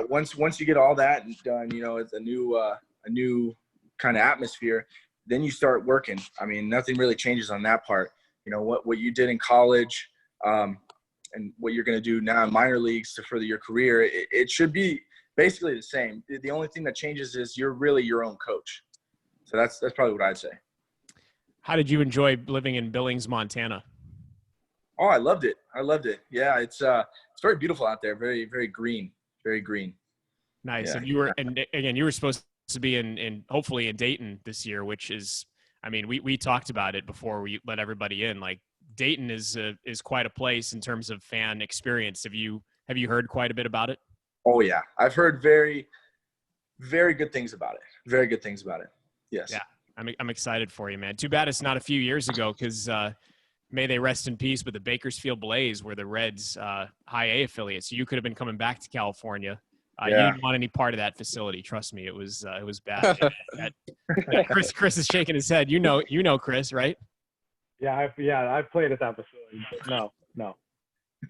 once you get all that done, it's a new kind of atmosphere. Then you start working. I mean, nothing really changes on that part. What you did in college and what you're going to do now in minor leagues to further your career, it should be basically the same. The only thing that changes is you're really your own coach. So that's probably what I'd say. How did you enjoy living in Billings, Montana? Oh, I loved it. Yeah, it's very beautiful out there. Very, very green. Very green. Nice. Yeah. And you were supposed to be in hopefully in Dayton this year, which is, I mean, we talked about it before we let everybody in. Like Dayton is quite a place in terms of fan experience. Have you heard quite a bit about it? Oh yeah, I've heard very, very good things about it. Very good things about it. Yes. Yeah, I'm excited for you, man. Too bad it's not a few years ago, because may they rest in peace, but the Bakersfield Blaze were the Reds' high A affiliates. So you could have been coming back to California. You didn't want any part of that facility. Trust me, it was bad. Chris is shaking his head. You know Chris, right? Yeah, I've played at that facility. No.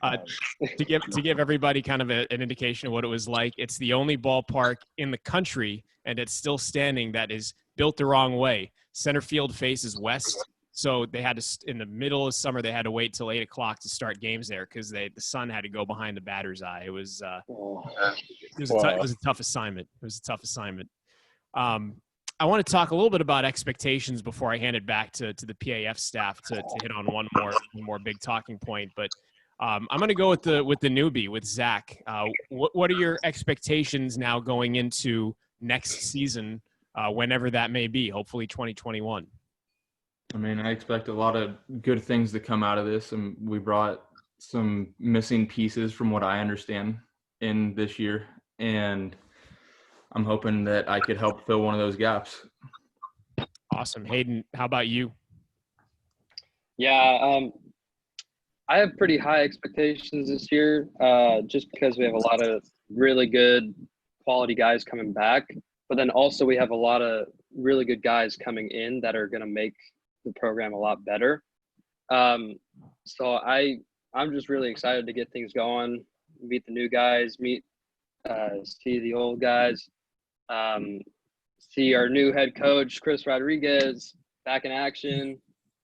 To give everybody kind of an indication of what it was like, it's the only ballpark in the country, and it's still standing, that is built the wrong way. Center field faces west, so they had to, in the middle of summer, they had to wait till 8 o'clock to start games there because the sun had to go behind the batter's eye. It was a tough assignment. I want to talk a little bit about expectations before I hand it back to the PAF staff to hit on one more big talking point, but. I'm going to go with the newbie, with Zack. What are your expectations now going into next season, whenever that may be, hopefully 2021? I mean, I expect a lot of good things to come out of this, and we brought some missing pieces from what I understand in this year, and I'm hoping that I could help fill one of those gaps. Awesome. Hayden, how about you? Yeah, I have pretty high expectations this year, just because we have a lot of really good quality guys coming back, but then also we have a lot of really good guys coming in that are going to make the program a lot better. So I'm just really excited to get things going, meet the new guys, see the old guys, see our new head coach, Chris Rodriguez, back in action.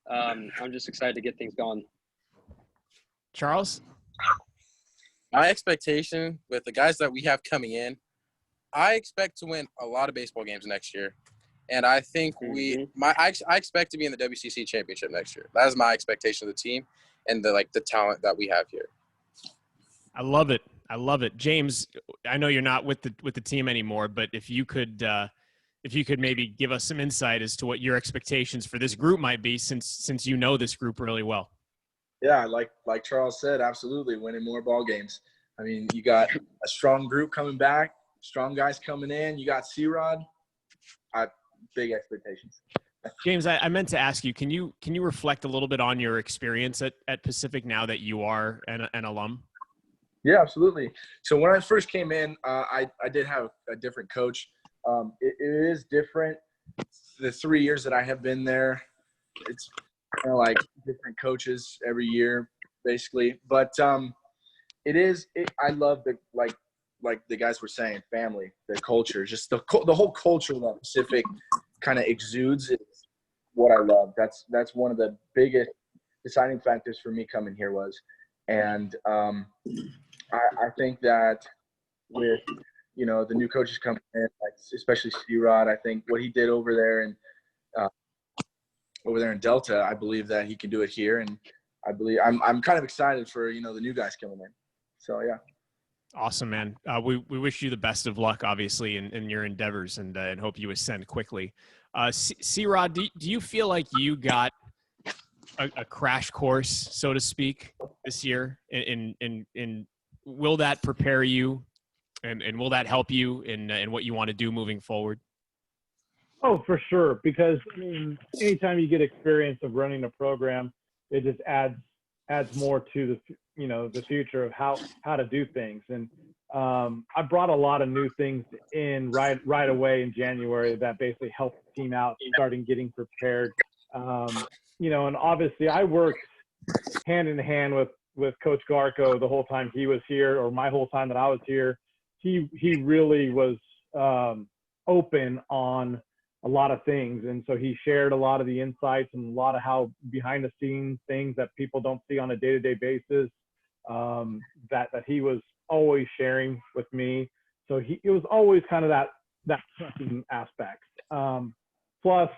I'm just excited to get things going. Charles? My expectation with the guys that we have coming in, I expect to win a lot of baseball games next year. And I think I expect to be in the WCC championship next year. That is my expectation of the team and the talent that we have here. I love it. James, I know you're not with the team anymore, but if you could if you could maybe give us some insight as to what your expectations for this group might be, since you know this group really well. Yeah, like Charles said, absolutely winning more ball games. I mean, you got a strong group coming back, strong guys coming in. You got C-Rod. Big expectations. James, I meant to ask you, can you reflect a little bit on your experience at Pacific now that you are an alum? Yeah, absolutely. So when I first came in, I did have a different coach. It is different. The 3 years that I have been there, it's kind of like different coaches every year, basically. But I love like the guys were saying, family, the culture, just the whole culture that Pacific kind of exudes is what I love. That's one of the biggest deciding factors for me coming here was. And I think that with, the new coaches coming in, like especially C-Rod, I think what he did over there in Delta, I believe that he can do it here. And I believe I'm kind of excited for, the new guys coming in. So, yeah. Awesome, man. We wish you the best of luck, obviously, in your endeavors, and hope you ascend quickly. C-Rod, do you feel like you got a crash course, so to speak, this year? In will that prepare you, and will that help you in what you want to do moving forward? Oh, for sure. Because anytime you get experience of running a program, it just adds more to the future of how to do things. And I brought a lot of new things in right away in January that basically helped the team out, starting getting prepared. And obviously I worked hand in hand with Coach Garco the whole time he was here, or my whole time that I was here. He really was open on a lot of things. And so he shared a lot of the insights and a lot of how behind the scenes things that people don't see on a day-to-day basis, that he was always sharing with me. So it was always kind of that trusting aspect. Plus,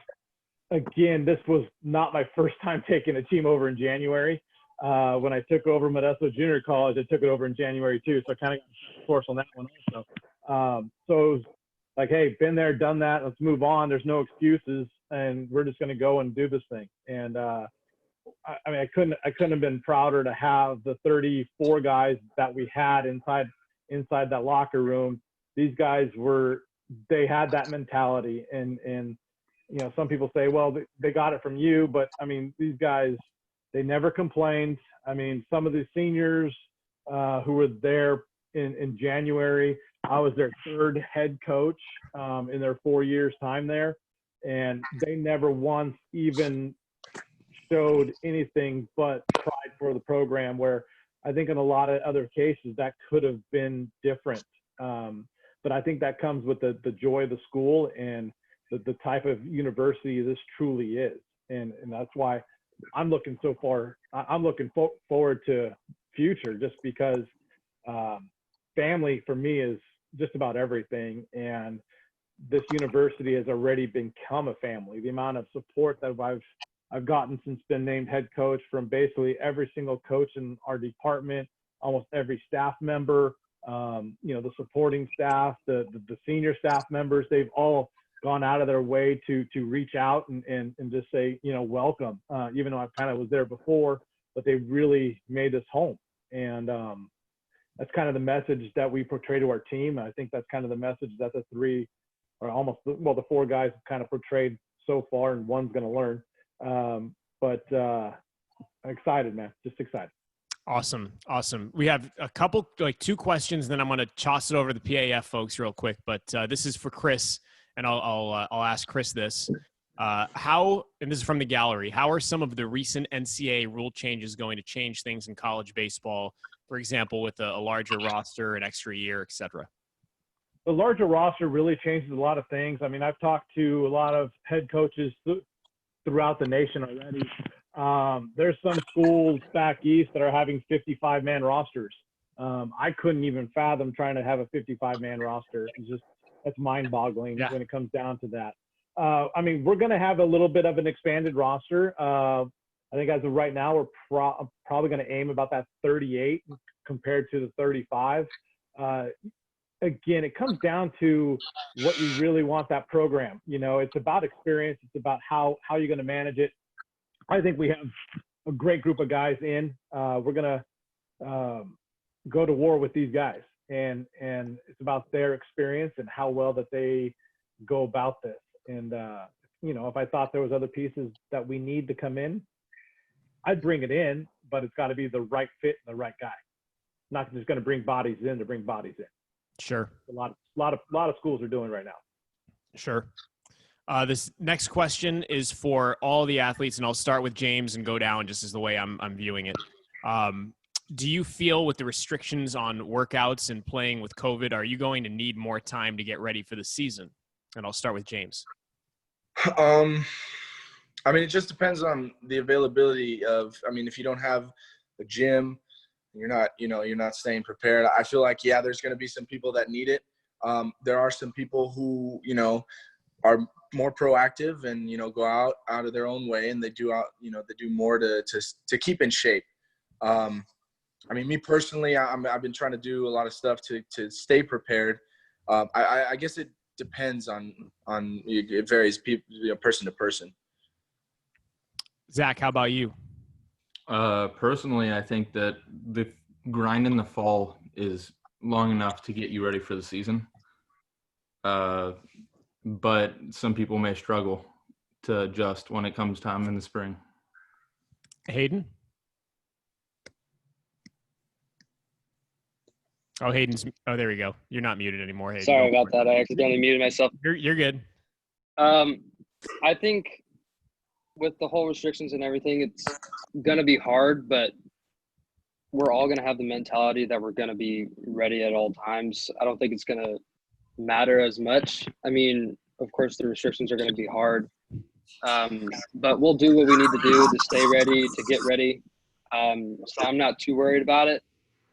again, this was not my first time taking a team over in January. When I took over Modesto Junior College, I took it over in January too. So I kind of got a course on that one also. So it was like, hey, been there, done that. Let's move on. There's no excuses, and we're just going to go and do this thing. And I couldn't have been prouder to have the 34 guys that we had inside that locker room. These guys they had that mentality, and some people say, well, they got it from you, but these guys, they never complained. Some of the seniors who were there in January, I was their third head coach in their 4 years time there, and they never once even showed anything but pride for the program, where I think in a lot of other cases that could have been different. But I think that comes with the joy of the school and the type of university this truly is. And that's why I'm looking forward to future, just because family for me is just about everything. And this university has already become a family. The amount of support that I've gotten since been named head coach from basically every single coach in our department, almost every staff member, the supporting staff, the senior staff members, they've all gone out of their way to reach out and just say, welcome, even though I kind of was there before, but they really made this home. And that's kind of the message that we portray to our team. I think that's kind of the message that the four guys have kind of portrayed so far, and one's going to learn. But I'm excited, man. Just excited. Awesome. We have a couple, two questions, then I'm going to toss it over to the PAF folks real quick. But this is for Chris, and I'll ask Chris this. And this is from the gallery, how are some of the recent NCAA rule changes going to change things in college baseball, for example, with a larger roster, an extra year, et cetera? The larger roster really changes a lot of things. I've talked to a lot of head coaches throughout the nation already. There's some schools back east that are having 55-man rosters. I couldn't even fathom trying to have a 55-man roster. That's mind-boggling when it comes down to that. We're going to have a little bit of an expanded roster. I think as of right now, we're probably going to aim about that 38 compared to the 35. again, it comes down to what you really want that program. You know, it's about experience. It's about how you're going to manage it. I think we have a great group of guys in. We're going to go to war with these guys, and it's about their experience and how well that they go about this. And you know, if I thought there was other pieces that we need to come in, I'd bring it in, but it's got to be the right fit and the right guy. Not just going to bring bodies in to bring bodies in. Sure. A lot of schools are doing right now. Sure. This next question is for all the athletes, and I'll start with James and go down just as the way I'm viewing it. Do you feel with the restrictions on workouts and playing with COVID, are you going to need more time to get ready for the season? And I'll start with James. I mean, it just depends on the availability of, I mean, if you don't have a gym, you're not staying prepared. I feel like, yeah, there's going to be some people that need it. There are some people who, you know, are more proactive and, you know, go out of their own way, and they do more to keep in shape. I mean, me personally, I've been trying to do a lot of stuff to stay prepared. I guess it depends on it varies people, you know, person to person. Zach, how about you? Personally, I think that the grind in the fall is long enough to get you ready for the season. But some people may struggle to adjust when it comes time in the spring. Hayden? Oh, there we go. You're not muted anymore, Hayden. Sorry about that. I accidentally muted myself. You're good. I think with the whole restrictions and everything, it's going to be hard, but we're all going to have the mentality that we're going to be ready at all times. I don't think it's going to matter as much. I mean, of course, the restrictions are going to be hard, but we'll do what we need to do to stay ready, to get ready. So I'm not too worried about it.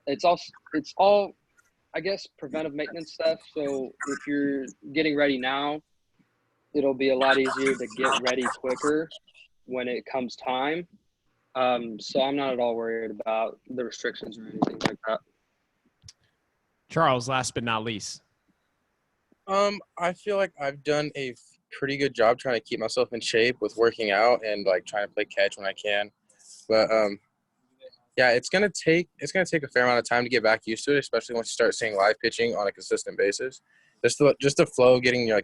It's all, I guess, preventive maintenance stuff. So if you're getting ready now, it'll be a lot easier to get ready quicker when it comes time. So I'm not at all worried about the restrictions or anything like that. Charles, last but not least. I feel like I've done a pretty good job trying to keep myself in shape with working out and like trying to play catch when I can. But yeah, it's gonna take a fair amount of time to get back used to it, especially once you start seeing live pitching on a consistent basis. Just the flow, getting your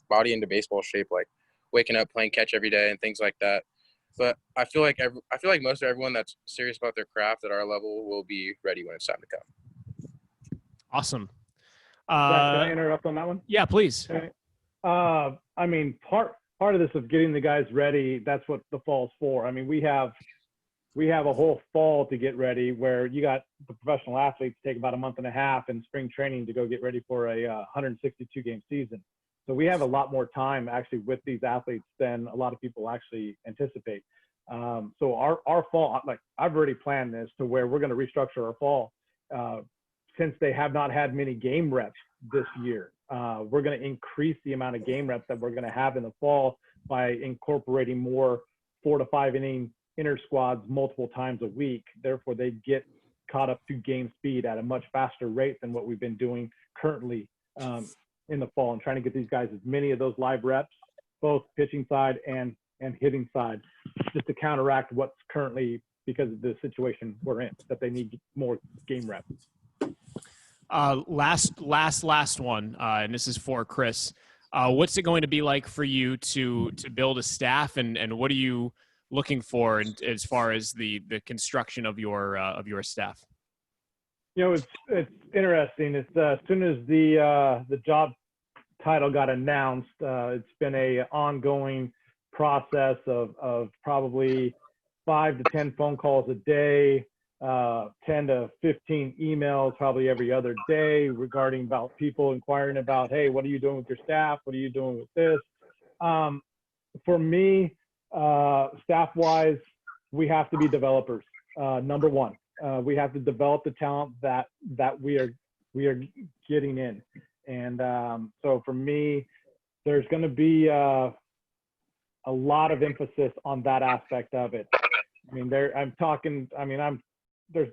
body into baseball shape, like waking up, playing catch every day, and things like that. But I feel like most of everyone that's serious about their craft at our level will be ready when it's time to come. Awesome. Can I interrupt on that one? Yeah, please. Okay. I mean, part of this of getting the guys ready, that's what the fall's for. I mean, we have a whole fall to get ready, where you got the professional athletes take about a month and a half in spring training to go get ready for a 162 game season. So we have a lot more time actually with these athletes than a lot of people actually anticipate. So our fall, like I've already planned this to where we're going to restructure our fall. Since they have not had many game reps this year, we're going to increase the amount of game reps that we're going to have in the fall by incorporating more 4 to 5 inning inner squads multiple times a week. Therefore, they get caught up to game speed at a much faster rate than what we've been doing currently in the fall, and trying to get these guys as many of those live reps, both pitching side and hitting side, just to counteract what's currently, because of the situation we're in, that they need more game reps. Last one, and this is for Chris. What's it going to be like for you to build a staff, and what are you looking for as far as the construction of your staff? You know, it's interesting. It's as soon as the job title got announced, it's been a ongoing process of probably 5 to 10 phone calls a day, 10 to 15 emails probably every other day regarding about people inquiring about, hey, what are you doing with your staff? What are you doing with this? For me, staff-wise, we have to be developers. Number one, we have to develop the talent that we are getting in, and so for me, there's going to be a lot of emphasis on that aspect of it. I mean, there's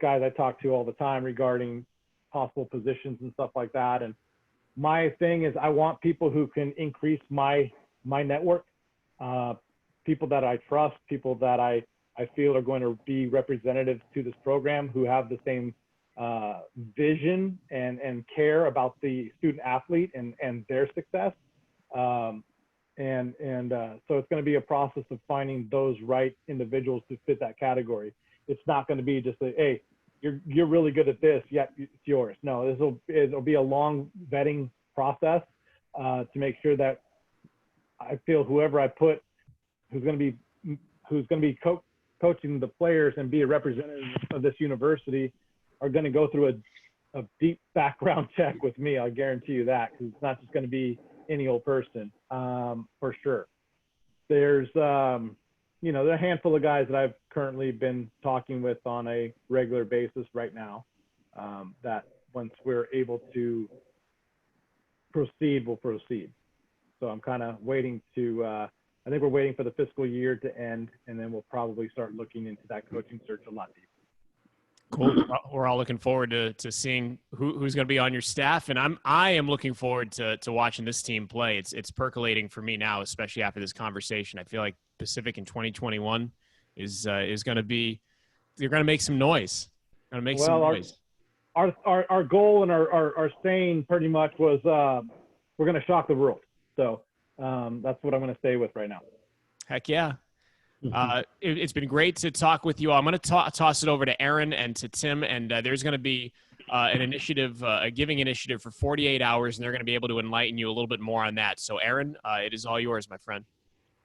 guys I talk to all the time regarding possible positions and stuff like that, and my thing is I want people who can increase my network, people that I trust, people that I feel are going to be representatives to this program, who have the same vision and care about the student athlete and their success. So it's going to be a process of finding those right individuals to fit that category. It's not going to be just a, hey, you're really good at this, yeah, it's yours. No, it'll be a long vetting process to make sure that I feel whoever I put, who's going to be coaching the players and be a representative of this university, are going to go through a deep background check with me. I'll guarantee you that, because it's not just going to be any old person, for sure. There's there are a handful of guys that I've currently been talking with on a regular basis right now, that once we're able to proceed, we'll proceed. So I'm kind of waiting to, I think we're waiting for the fiscal year to end, and then we'll probably start looking into that coaching search a lot deeper. Cool. We're all looking forward to seeing who's going to be on your staff, and I am looking forward to watching this team play. It's percolating for me now, especially after this conversation. I feel like Pacific in 2021 is going to be, you're going to make some noise. Going to make some noise. Our goal and our saying pretty much was we're going to shock the world. So that's what I'm going to stay with right now. Heck yeah. It's been great to talk with you all. I'm going to toss it over to Aaron and to Tim, and there's going to be an initiative, a giving initiative for 48 hours, and they're going to be able to enlighten you a little bit more on that. So Aaron, it is all yours, my friend.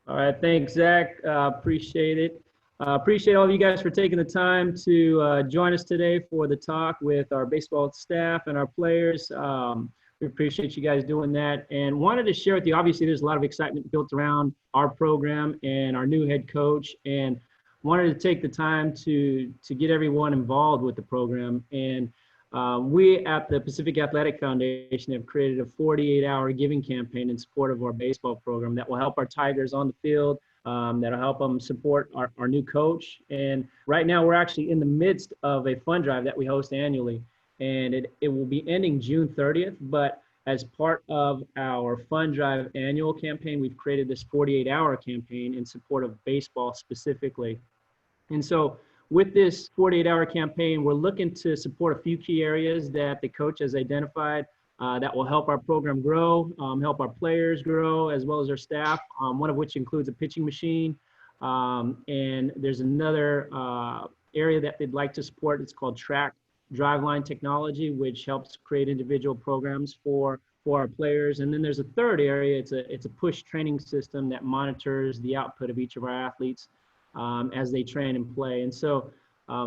All right. Thanks, Zach. Appreciate it. Appreciate all of you guys for taking the time to join us today for the talk with our baseball staff and our players. We appreciate you guys doing that, and wanted to share with you, obviously there's a lot of excitement built around our program and our new head coach, and wanted to take the time to get everyone involved with the program. And we at the Pacific Athletic Foundation have created a 48-hour giving campaign in support of our baseball program that will help our Tigers on the field, that'll help them support our new coach. And right now we're actually in the midst of a fund drive that we host annually. And it will be ending June 30th, but as part of our fund drive annual campaign, we've created this 48-hour campaign in support of baseball specifically. And so with this 48-hour campaign, we're looking to support a few key areas that the coach has identified that will help our program grow, help our players grow, as well as our staff, one of which includes a pitching machine. And there's another area that they'd like to support. It's called track driveline technology, which helps create individual programs for our players. And then there's a third area. It's a push training system that monitors the output of each of our athletes as they train and play. And so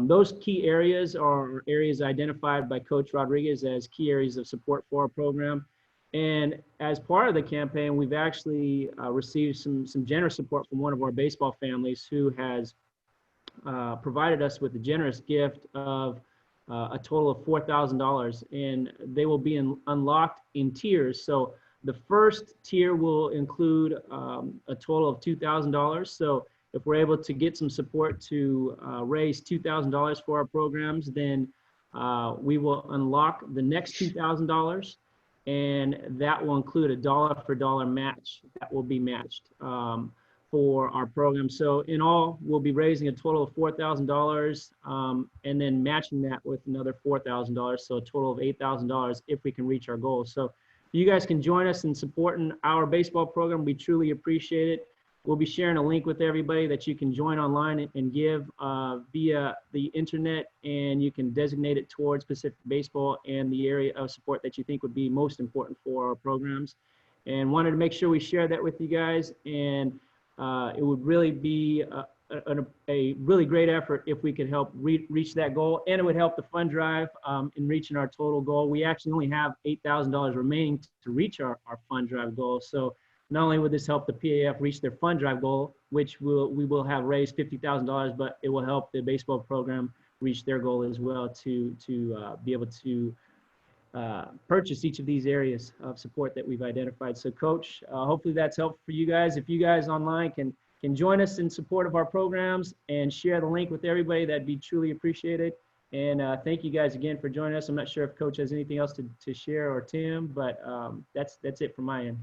those key areas are areas identified by Coach Rodriguez as key areas of support for our program. And as part of the campaign, we've actually received some generous support from one of our baseball families who has provided us with a generous gift of a total of $4,000, and they will be unlocked in tiers. So the first tier will include a total of $2,000. So if we're able to get some support to raise $2,000 for our programs, then we will unlock the next $2,000, and that will include a dollar-for-dollar match that will be matched for our program. So in all, we'll be raising a total of $4,000 and then matching that with another $4,000. So a total of $8,000 if we can reach our goals. So you guys can join us in supporting our baseball program. We truly appreciate it. We'll be sharing a link with everybody that you can join online and give via the internet, and you can designate it towards Pacific Baseball and the area of support that you think would be most important for our programs. And wanted to make sure we share that with you guys. And it would really be a really great effort if we could help reach that goal, and it would help the fund drive in reaching our total goal. We actually only have $8,000 remaining to reach our fund drive goal. So not only would this help the PAF reach their fund drive goal, which we will have raised $50,000, but it will help the baseball program reach their goal as well to be able to purchase each of these areas of support that we've identified. So Coach, hopefully that's helpful for you guys. If you guys online can join us in support of our programs and share the link with everybody, that'd be truly appreciated. And thank you guys again for joining us. I'm not sure if Coach has anything else to share, or Tim, but that's it from my end.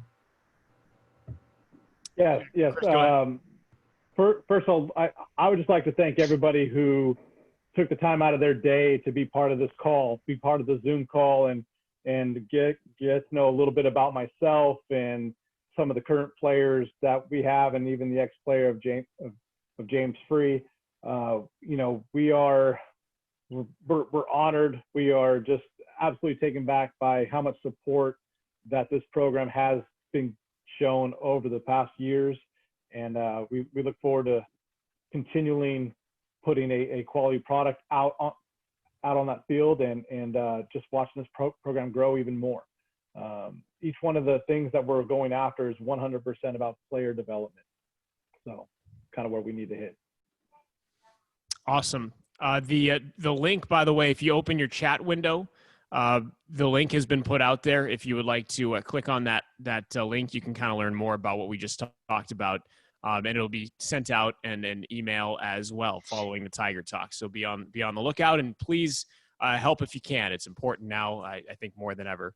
Yes. Chris, go ahead. First of all, I would just like to thank everybody who took the time out of their day to be part of this call, be part of the Zoom call, and get to know a little bit about myself and some of the current players that we have, and even the ex-player of James Free. We're honored. We are just absolutely taken back by how much support that this program has been shown over the past years. And we look forward to continuing putting a quality product out on that field, and just watching this program grow even more. Each one of the things that we're going after is 100% about player development. So kind of where we need to hit. Awesome. The link, by the way, if you open your chat window, the link has been put out there. If you would like to click on that link, you can kind of learn more about what we just talked about. And it'll be sent out in an email as well following the Tiger Talk. So be on the lookout, and please help if you can. It's important now, I think, more than ever.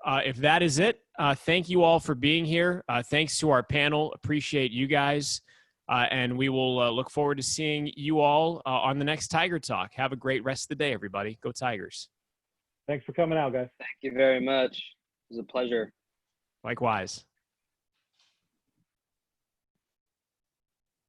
If that is it, thank you all for being here. Thanks to our panel. Appreciate you guys. And we will look forward to seeing you all on the next Tiger Talk. Have a great rest of the day, everybody. Go Tigers. Thanks for coming out, guys. Thank you very much. It was a pleasure. Likewise.